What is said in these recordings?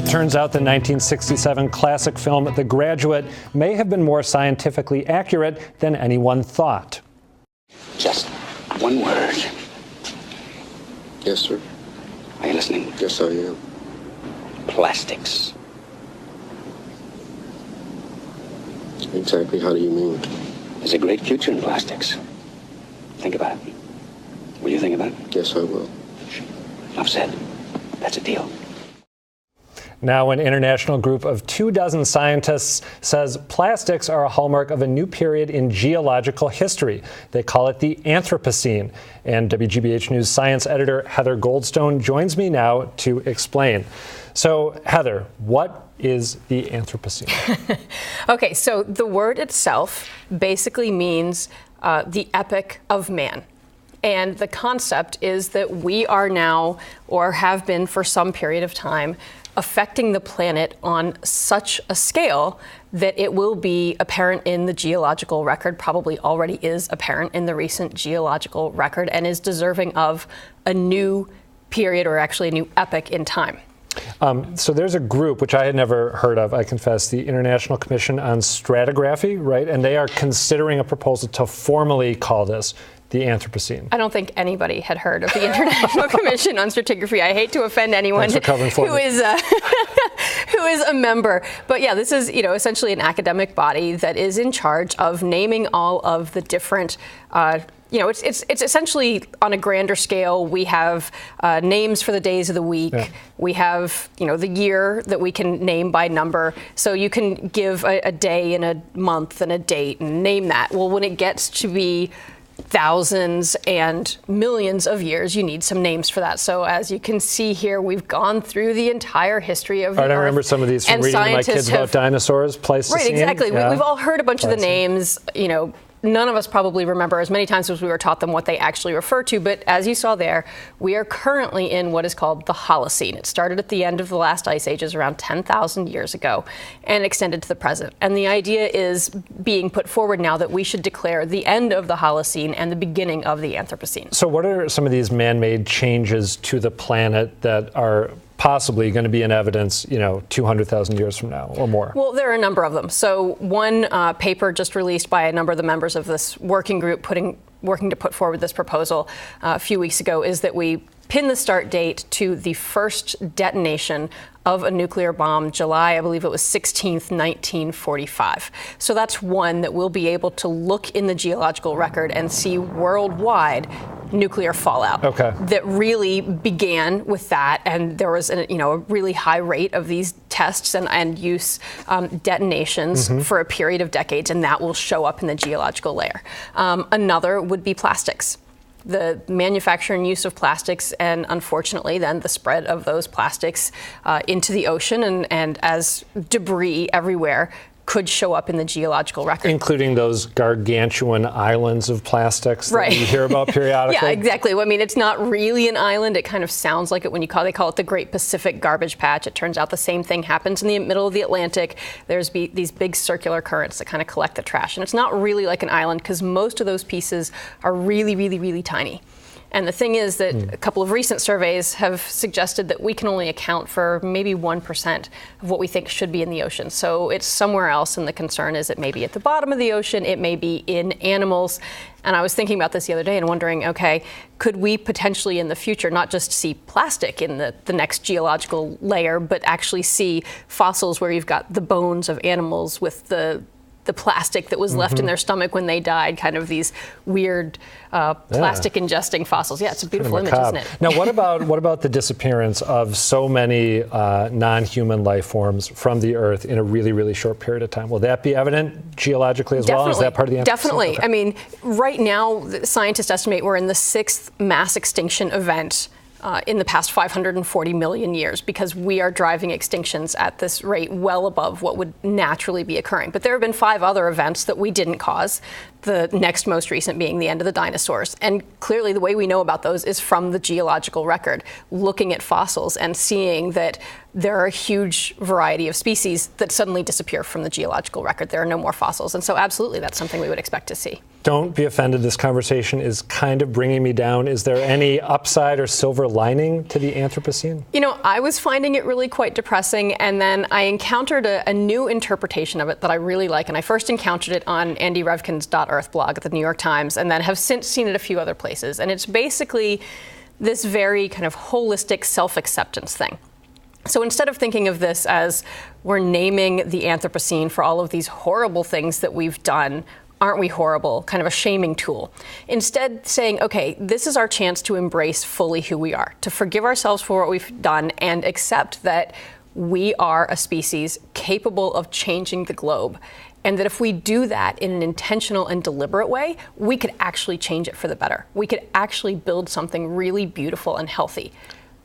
Turns out the 1967 classic film The Graduate may have been more scientifically accurate than anyone thought. Just one word. Yes, sir. Are you listening? Yes, I am. Plastics. Exactly how do you mean? There's a great future in plastics. Think about it. Will you think about it? Yes, I will. Enough said. That's a deal. Now, an international group of 24 scientists says plastics are a hallmark of a new period in geological history. They call it the Anthropocene. And WGBH News science editor Heather Goldstone joins me now to explain. So, Heather, what is the Anthropocene? Okay, so the word itself basically means the epoch of man. And the concept is that we are now, or have been for some period of time, affecting the planet on such a scale that it will be apparent in the geological record, probably already is apparent in the recent geological record, and is deserving of a new period, or actually a new epoch in time. So there's a group, which I had never heard of, I confess, the International Commission on Stratigraphy, right? And they are considering a proposal to formally call this the Anthropocene. I don't think anybody had heard of the International Commission on Stratigraphy. I hate to offend anyone who is a member. But yeah, this is, essentially an academic body that is in charge of naming all of the different it's essentially on a grander scale. We have names for the days of the week. Yeah. We have, the year that we can name by number. So you can give a day and a month and a date and name that. Well, when it gets to be thousands and millions of years, you need some names for that. So as you can see here, we've gone through the entire history of the Earth. I remember some of these from reading to my kids about dinosaurs, Pleistocene. Right, exactly. Yeah. We've all heard a bunch of the names, None of us probably remember as many times as we were taught them what they actually refer to, but as you saw there, we are currently in what is called the Holocene. It started at the end of the last ice ages around 10,000 years ago and extended to the present. And the idea is being put forward now that we should declare the end of the Holocene and the beginning of the Anthropocene. So what are some of these man-made changes to the planet that are possibly going to be in evidence, 200,000 years from now or more? Well, there are a number of them. So one paper just released by a number of the members of this working group working to put forward this proposal a few weeks ago is that we pin the start date to the first detonation of a nuclear bomb, July, I believe it was 16th, 1945. So that's one that we'll be able to look in the geological record and see worldwide nuclear fallout that really began with that, and there was a really high rate of these tests and use detonations for a period of decades, and that will show up in the geological layer. Another would be plastics. The manufacture and use of plastics, and unfortunately then the spread of those plastics into the ocean and as debris everywhere could show up in the geological record. Including those gargantuan islands of plastics that you hear about periodically? Yeah, exactly. Well, I mean, it's not really an island. It kind of sounds like it when they call it the Great Pacific Garbage Patch. It turns out the same thing happens in the middle of the Atlantic. There's these big circular currents that kind of collect the trash. And it's not really like an island because most of those pieces are really, really, really tiny. And the thing is that a couple of recent surveys have suggested that we can only account for maybe 1% of what we think should be in the ocean. So it's somewhere else, and the concern is it may be at the bottom of the ocean, it may be in animals. And I was thinking about this the other day and wondering, could we potentially in the future not just see plastic in the next geological layer, but actually see fossils where you've got the bones of animals with the plastic that was left in their stomach when they died, kind of these weird plastic ingesting fossils. Yeah, it's a beautiful image, isn't it? Now, what about the disappearance of so many non-human life forms from the Earth in a really, really short period of time? Will that be evident geologically as well? Is that part of the Anthropocene? Definitely. Okay. I mean, right now, scientists estimate we're in the 6th mass extinction event in the past 540 million years, because we are driving extinctions at this rate well above what would naturally be occurring. But there have been 5 other events that we didn't cause, the next most recent being the end of the dinosaurs. And clearly the way we know about those is from the geological record, looking at fossils and seeing that there are a huge variety of species that suddenly disappear from the geological record. There are no more fossils. And so absolutely, that's something we would expect to see. Don't be offended. This conversation is kind of bringing me down. Is there any upside or silver lining to the Anthropocene? You know, I was finding it really quite depressing, and then I encountered a new interpretation of it that I really like, and I first encountered it on Andy Revkin's .earth blog at the New York Times, and then have since seen it a few other places. And it's basically this very kind of holistic self-acceptance thing. So instead of thinking of this as we're naming the Anthropocene for all of these horrible things that we've done, aren't we horrible, kind of a shaming tool. Instead saying, okay, this is our chance to embrace fully who we are, to forgive ourselves for what we've done and accept that we are a species capable of changing the globe. And that if we do that in an intentional and deliberate way, we could actually change it for the better. We could actually build something really beautiful and healthy.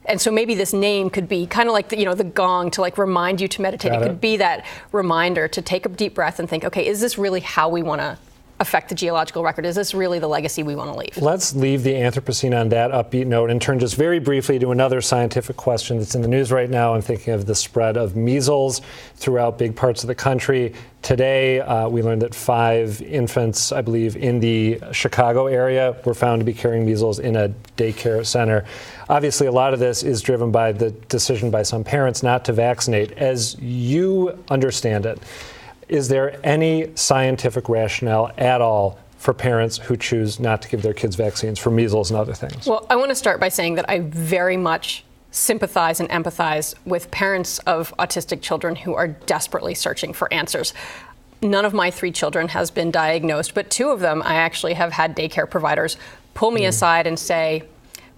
And so maybe this name could be kind of like the gong to like remind you to meditate. It could be that reminder to take a deep breath and think, okay, is this really how we want to affect the geological record? Is this really the legacy we want to leave? Let's leave the Anthropocene on that upbeat note and turn just very briefly to another scientific question that's in the news right now. I'm thinking of the spread of measles throughout big parts of the country. Today, we learned that 5 infants, I believe, in the Chicago area were found to be carrying measles in a daycare center. Obviously, a lot of this is driven by the decision by some parents not to vaccinate. As you understand it, is there any scientific rationale at all for parents who choose not to give their kids vaccines for measles and other things? Well, I want to start by saying that I very much sympathize and empathize with parents of autistic children who are desperately searching for answers. None of my 3 children has been diagnosed, but 2 of them I actually have had daycare providers pull me aside and say,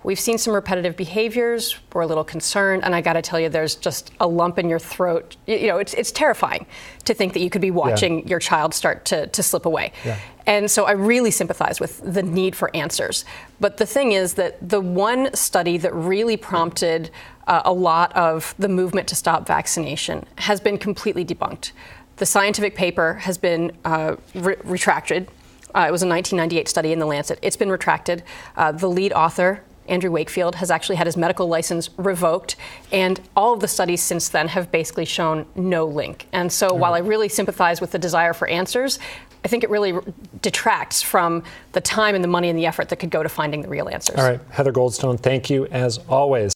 we've seen some repetitive behaviors, we're a little concerned, and I got to tell you, there's just a lump in your throat. You know, it's terrifying to think that you could be watching your child start to slip away. Yeah. And so I really sympathize with the need for answers. But the thing is that the one study that really prompted a lot of the movement to stop vaccination has been completely debunked. The scientific paper has been retracted. It was a 1998 study in The Lancet. It's been retracted. The lead author, Andrew Wakefield, has actually had his medical license revoked, and all of the studies since then have basically shown no link. And so while I really sympathize with the desire for answers, I think it really detracts from the time and the money and the effort that could go to finding the real answers. All right, Heather Goldstone, thank you as always.